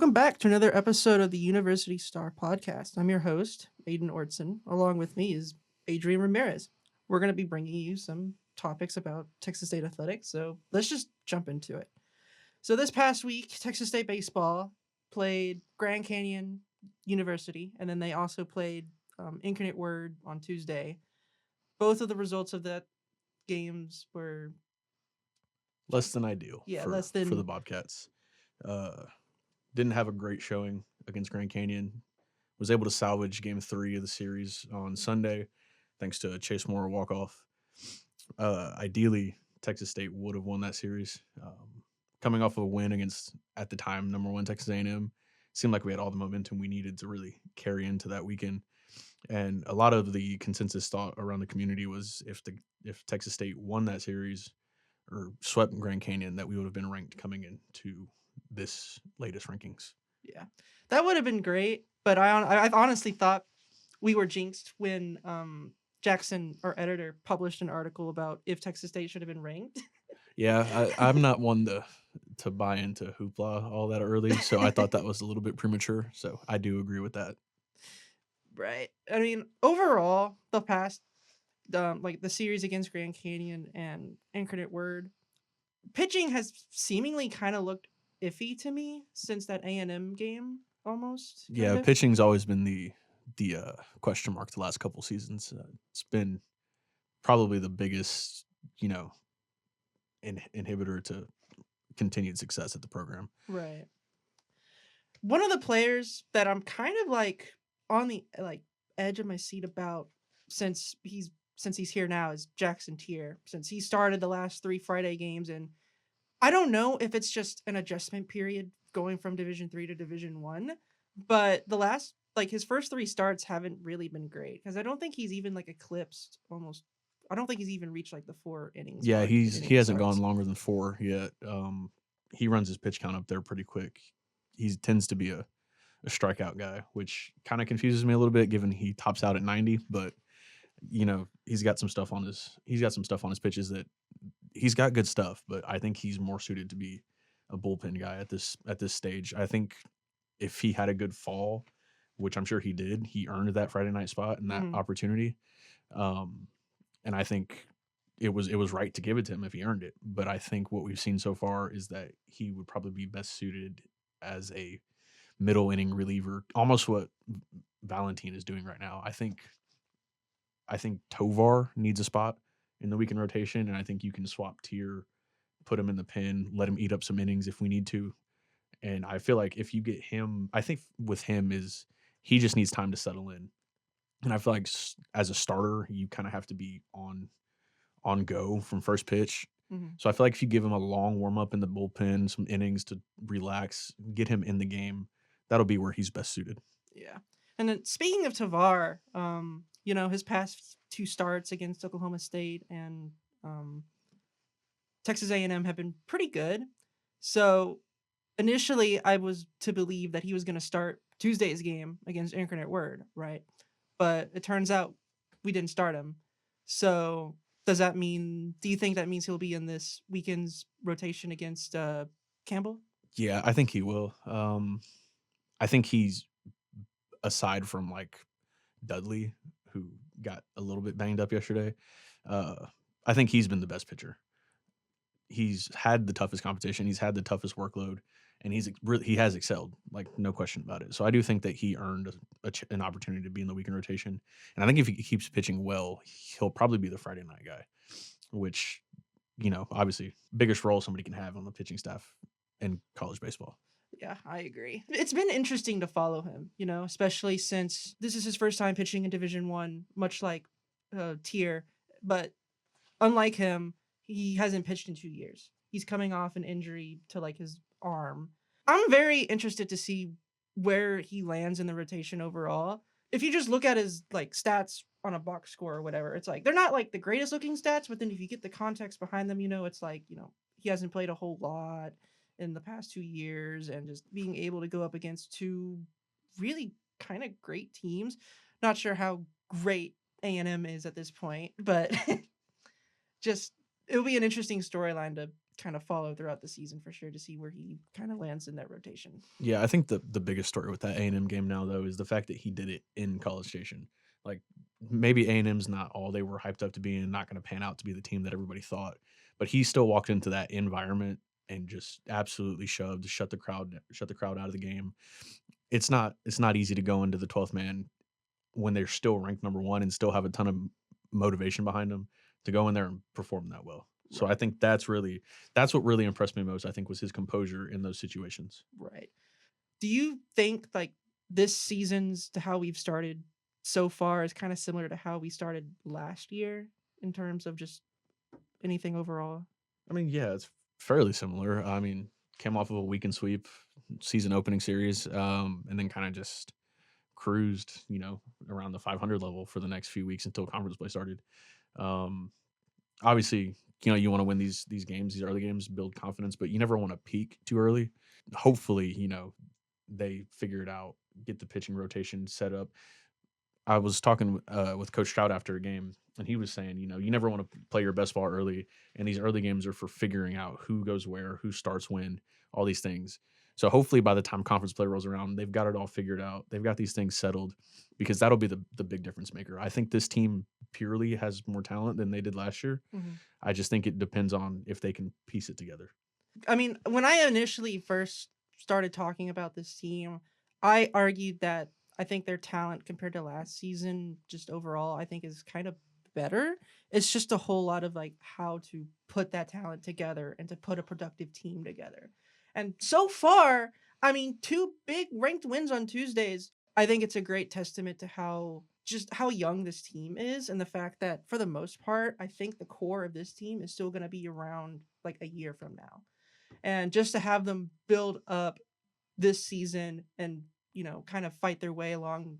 Welcome back to another episode of the University Star Podcast. I'm your host, Aiden Ortson. Along with me is Adrian Ramirez. We're going to be bringing you some topics about Texas State athletics, so let's just jump into it. So, this past week, Texas State baseball played Grand Canyon University, and then they also played Incarnate Word on Tuesday. Both of the results of that games were, Less than ideal yeah, for less for the than. Bobcats. Uh, didn't have a great showing against Grand Canyon. Was able to salvage Game 3 of the series on Sunday, thanks to a Chase Moore walk off. Ideally, Texas State would have won that series. Coming off of a win against at the time number 1 Texas A&M, seemed like we had all the momentum we needed to really carry into that weekend. And a lot of the consensus thought around the community was if Texas State won that series or swept Grand Canyon, that we would have been ranked coming into this latest rankings. Yeah, that would have been great. But I've honestly thought we were jinxed when Jackson, our editor, published an article about if Texas State should have been ranked. Yeah, I'm not one to buy into hoopla all that early, so I thought that was a little bit premature. So I do agree with that. Right. I mean, overall, the past like the series against Grand Canyon and Incarnate Word, pitching has seemingly kind of looked iffy to me since that A&M game, almost kind Yeah, of. pitching's always been the question mark the last couple seasons. It's been probably the biggest, you know, inhibitor to continued success at the program. Right. One of the players that I'm kind of like on the edge of my seat about since he's here now is Jackson Tier, since he started the last 3 Friday games. And I don't know if it's just an adjustment period going from Division 3 to Division 1, but the last like his first 3 starts haven't really been great cuz I don't think he's even like eclipsed almost. I don't think he's even reached like the 4 innings Yeah, mark in he any hasn't gone starts. longer than 4 yet. He runs his pitch count up there pretty quick. He tends to be a strikeout guy, which kind of confuses me a little bit, given he tops out at 90. But he's got some stuff on his pitches that he's got good stuff. But I think he's more suited to be a bullpen guy at this stage. I think if he had a good fall, which I'm sure he did, he earned that Friday night spot and that Mhm. opportunity. Um, and I think it was right to give it to him if he earned it. But I think what we've seen so far is that he would probably be best suited as a middle inning reliever, almost what Valentine is doing right now. I think Tovar needs a spot in the weekend rotation, and I think you can swap Tier, put him in the pen, let him eat up some innings if we need to. And I feel like if you get him, I think with him is he just needs time to settle in. And I feel like as a starter, you kind of have to be on go from first pitch. Mhm. So I feel like if you give him a long warm up in the bullpen, some innings to relax, get him in the game, that'll be where he's best suited. Yeah. And then speaking of Tavar, his past 2 starts against Oklahoma State and um, Texas A&M have been pretty good. So initially, I was to believe that he was going to start Tuesday's game against Incarnate Word, right? But it turns out we didn't start him. So does that mean? Do you think that means he'll be in this weekend's rotation against Campbell? Yeah, I think he will. I think he's aside from like Dudley, who got a little bit banged up yesterday. Uh, I think he's been the best pitcher. He's had the toughest competition. He's had the toughest workload, and he has excelled, like no question about it. So I do think that he earned an opportunity to be in the weekend rotation, and I think if he keeps pitching well, he'll probably be the Friday night guy, which obviously biggest role somebody can have on the pitching staff in college baseball. Yeah, I agree. It's been interesting to follow him, especially since this is his first time pitching in Division 1, much like Tier, but unlike him, he hasn't pitched in 2 years. He's coming off an injury to like his arm. I'm very interested to see where he lands in the rotation overall. If you just look at his like stats on a box score or whatever, it's like they're not like the greatest looking stats, but then if you get the context behind them, it's like, he hasn't played a whole lot in the past 2 years and just being able to go up against 2 really kind of great teams. Not sure how great A&M is at this point, but just it'll be an interesting storyline to kind of follow throughout the season for sure to see where he kind of lands in that rotation. Yeah, I think the biggest story with that A&M game now though is the fact that he did it in College Station. Like maybe A&M's not all they were hyped up to be and not going to pan out to be the team that everybody thought, but he still walked into that environment and just absolutely shoved, shut the crowd out of the game. It's not easy to go into the 12th man when they're still ranked number 1 and still have a ton of motivation behind them to go in there and perform that well. So I Right. think that's what really impressed me most, I think, was his composure in those situations. Right. Do you think like this season's to how we've started so far is kind of similar to how we started last year in terms of just anything overall? I mean, yeah, it's fairly similar. I mean, came off of a weekend sweep, season opening series, and then kind of just cruised, around the 500 level for the next few weeks until conference play started. Um, Obviously, you want to win these games, these early games, build confidence, but you never want to peak too early. Hopefully, they figure it out, get the pitching rotation set up. I was talking with Coach Stroud after a game, and he was saying, you never want to play your best ball early, and these early games are for figuring out who goes where, who starts when, all these things. So hopefully, by the time conference play rolls around, they've got it all figured out. They've got these things settled, because that'll be the big difference maker. I think this team purely has more talent than they did last year. Mhm. I just think it depends on if they can piece it together. I mean, when I initially first started talking about this team, I argued that I think their talent compared to last season, just overall, I think is kind of better. It's just a whole lot of like how to put that talent together and to put a productive team together. And so far, I mean, two big ranked wins on Tuesdays. I think it's a great testament to how young this team is and the fact that for the most part, I think the core of this team is still going to be around like a year from now, and just to have them build up this season and kind of fight their way along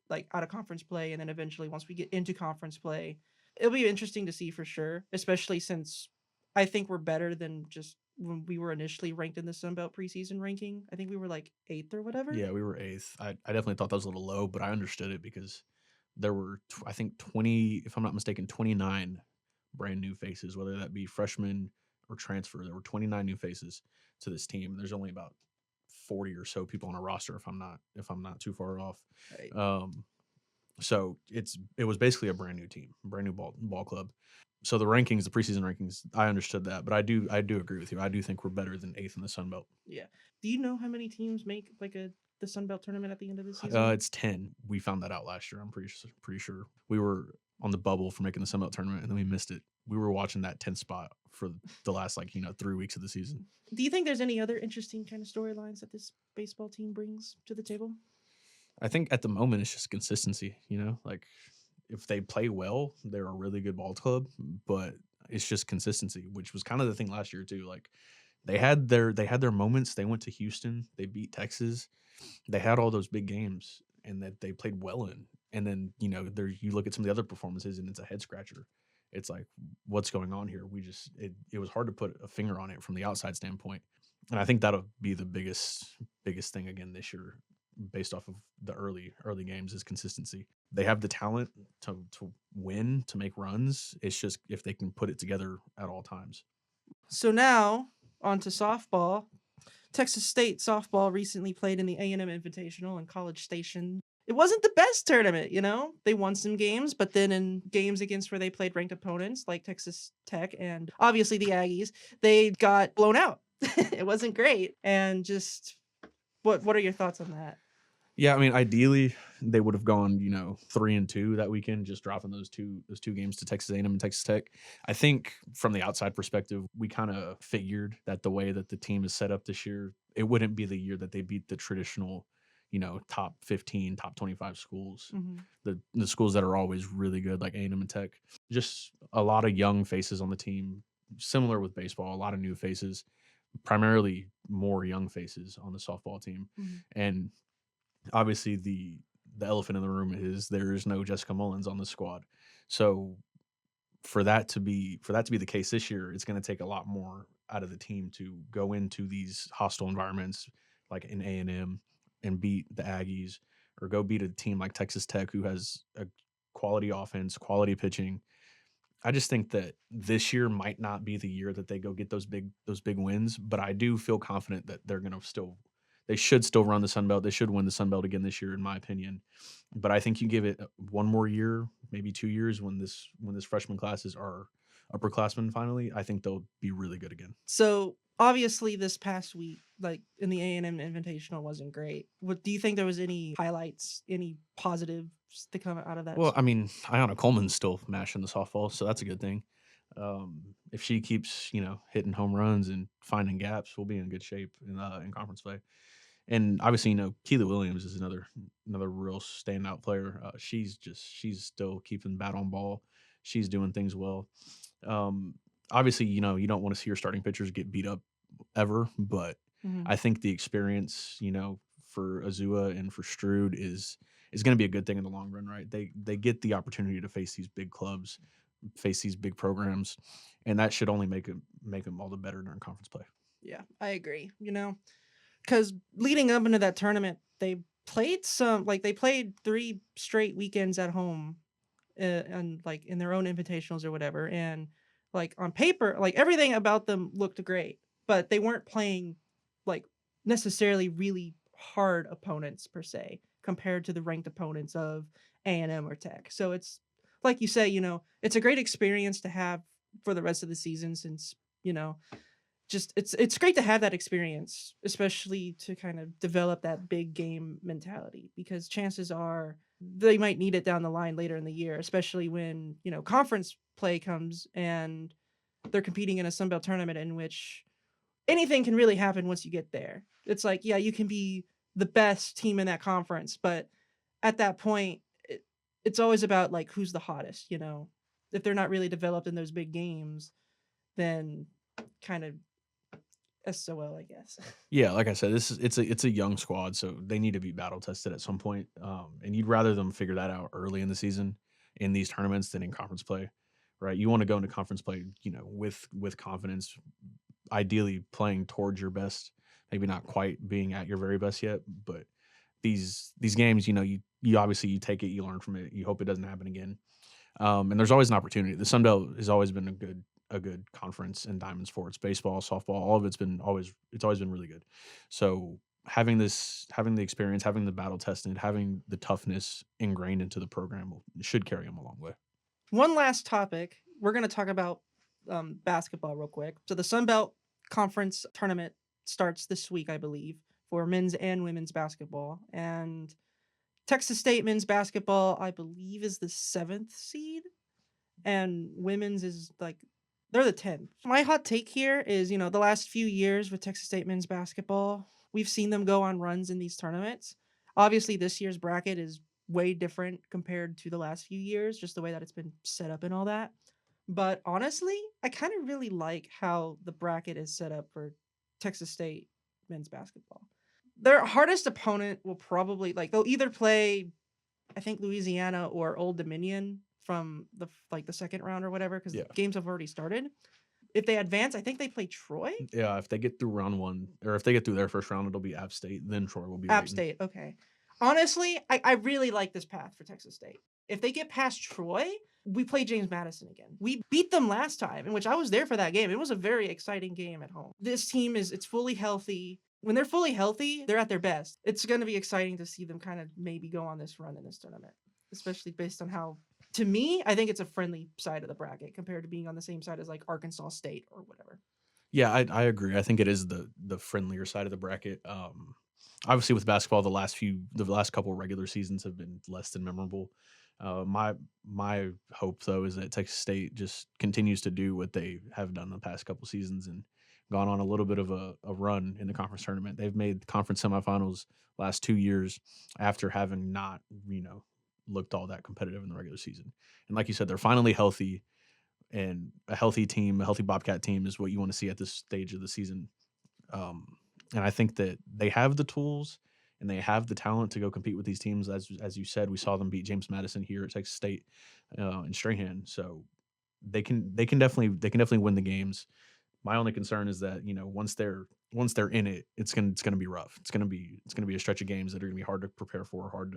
like out of conference play, and then eventually once we get into conference play, it'll be interesting to see for sure, especially since I think we're better than just when we were initially ranked in the Sun Belt preseason ranking. I think we were like 8th or whatever. Yeah, we were eighth. I definitely thought that was a little low, but I understood it because there were, I think, 20, if I'm not mistaken, 29 brand new faces, whether that be freshmen or transfer. There were 29 new faces to this team. There's only about 40 or so people on a roster, if I'm not too far off. Right. Um, so it was basically a brand new team, brand new ball club. So the rankings, the preseason rankings, I understood that, but I do agree with you. I do think we're better than eighth in the Sun Belt. Yeah. Do you know how many teams make like the Sun Belt tournament at the end of the season? It's 10. We found that out last year. I'm pretty sure we were on the bubble for making the Sun Belt tournament, and then we missed it. We were watching that 10th spot for the last 3 weeks of the season. Do you think there's any other interesting kind of storylines that this baseball team brings to the table? I think at the moment it's just consistency. Like if they play well, they're a really good ball club, but it's just consistency, which was kind of the thing last year too. Like they had their moments. They went to Houston, they beat Texas, they had all those big games and that they played well in. And then, there you look at some of the other performances and it's a head scratcher. It's like, what's going on here? It was hard to put a finger on it from the outside standpoint. And I think that'll be the biggest thing again this year, based off of the early games, is consistency. They have the talent to win, to make runs. It's just if they can put it together at all times. So now on to softball. Texas State softball recently played in the A&M Invitational in College Station. It wasn't the best tournament, They won some games, but then in games against where they played ranked opponents like Texas Tech and obviously the Aggies, they got blown out. It wasn't great. And just what are your thoughts on that? Yeah, I mean, ideally they would have gone, 3-2 that weekend, just dropping those two games to Texas A&M and Texas Tech. I think from the outside perspective, we kind of figured that the way that the team is set up this year, it wouldn't be the year that they beat the traditional, top 15, top 25 schools, Mhm. the schools that are always really good, like A&M and Tech. Just a lot of young faces on the team, similar with baseball, a lot of new faces, primarily more young faces on the softball team, Mhm. and obviously the elephant in the room is there is no Jessica Mullins on the squad. So for that to be the case this year, it's going to take a lot more out of the team to go into these hostile environments like in A&M and beat the Aggies, or go beat a team like Texas Tech who has a quality offense, quality pitching, I just think that this year might not be the year that they go get those big wins, but I do feel confident that they're gonna still they should still run the Sun Belt. They should win the Sun Belt again this year, in my opinion. But I think you give it one more year, maybe 2 years, when this freshman classes are upperclassmen finally, I think they'll be really good again. So obviously, this past week, like in the A&M Invitational, wasn't great. What do you think there was any highlights, any positives to come out of that? Well, I mean, Ayanna Coleman's still mashing the softball, so that's a good thing. If she keeps, hitting home runs and finding gaps, we'll be in good shape in conference play. And obviously, Keely Williams is another real standout player. She's still keeping bat on ball. She's doing things well. Obviously, you don't want to see your starting pitchers get beat up ever, but Mhm. I think the experience, for Azua and for Stroud is going to be a good thing in the long run, right? They get the opportunity to face these big clubs, face these big programs, and that should only make them all the better during conference play. Yeah, I agree. Because leading up into that tournament, they played 3 straight weekends at home, and like in their own invitationals or whatever. And like on paper, like everything about them looked great, but they weren't playing like necessarily really hard opponents per se compared to the ranked opponents of A&M or Tech. So it's like you say, it's a great experience to have for the rest of the season since, you know, just it's great to have that experience, especially to kind of develop that big game mentality because chances are they might need it down the line later in the year, especially when, conference play comes and they're competing in a Sun Belt tournament in which anything can really happen once you get there. It's like, yeah, you can be the best team in that conference, but at that point, it's always about like who's the hottest. If they're not really developed in those big games, then kind of SOL, I guess. Yeah, like I said, it's a young squad, so they need to be battle tested at some point. And you'd rather them figure that out early in the season in these tournaments than in conference play, right? You want to go into conference play, with confidence, ideally playing towards your best, maybe not quite being at your very best yet, but these games, you obviously you take it, you learn from it, you hope it doesn't happen again. And there's always an opportunity. The Sun Belt has always been a good conference in diamond sports, baseball, softball, all of it's always been really good. So having the experience, having the battle tested, having the toughness ingrained into the program should carry them a long way. One last topic. We're going to talk about basketball real quick. So the Sun Belt Conference tournament starts this week, I believe, for men's and women's basketball. And Texas State men's basketball, I believe, is the 7th seed, and women's is like they're the 10th. My hot take here is, the last few years with Texas State men's basketball, we've seen them go on runs in these tournaments. Obviously, this year's bracket is way different compared to the last few years, just the way that it's been set up and all that. But honestly, I kind of really like how the bracket is set up for Texas State men's basketball. Their hardest opponent will probably like they'll either play I think Louisiana or Old Dominion from the second round or whatever because Yeah. games have already started. If they advance, I think they play Troy. Yeah, if they get through round one, or if they get through their first round, it'll be App State. Then Troy will be App waiting. State. Okay. Honestly, I really like this path for Texas State. If they get past Troy, we play James Madison again. We beat them last time, in which I was there for that game. It was a very exciting game at home. This team it's fully healthy. When they're fully healthy, they're at their best. It's going to be exciting to see them kind of maybe go on this run in this tournament, especially based on how, to me, I think it's a friendly side of the bracket compared to being on the same side as like Arkansas State or whatever. Yeah, I agree. I think it is the friendlier side of the bracket. Obviously, with basketball, the last couple of regular seasons have been less than memorable. My hope though is that Texas State just continues to do what they have done the past couple seasons and gone on a little bit of a run in the conference tournament. They've made conference semifinals last 2 years after having not looked all that competitive in the regular season. And like you said, they're finally healthy, and a healthy team, a healthy Bobcat team is what you want to see at this stage of the season. Um, and I think that they have the tools and they have the talent to go compete with these teams. As you said, we saw them beat James Madison here at Texas State in Strahan, so they can definitely win the games. My only concern is that once they're in it, it's gonna be rough. It's gonna be a stretch of games that are gonna be hard to prepare for, hard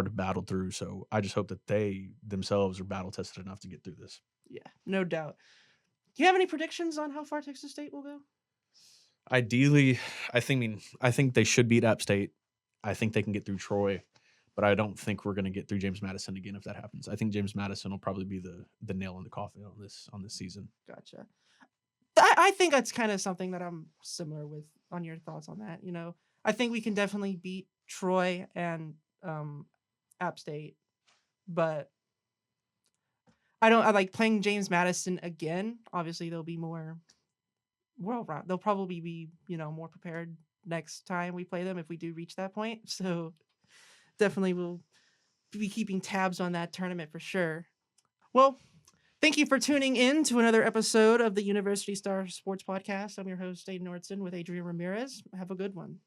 to battle through. So I just hope that they themselves are battle tested enough to get through this. Yeah, no doubt. Do you have any predictions on how far Texas State will go? Ideally, I think they should beat App State. I think they can get through Troy, but I don't think we're going to get through James Madison again if that happens. I think James Madison will probably be the nail in the coffin on this season. Gotcha. I think that's kind of something that I'm similar with on your thoughts on that. I think we can definitely beat Troy and App State, but I like playing James Madison again. Obviously, they'll be more well round. They'll probably be more prepared next time we play them if we do reach that point. So definitely we'll be keeping tabs on that tournament for sure. Well, thank you for tuning in to another episode of the University Star Sports Podcast. I'm your host, Aiden Nordson, with Adrian Ramirez. Have a good one.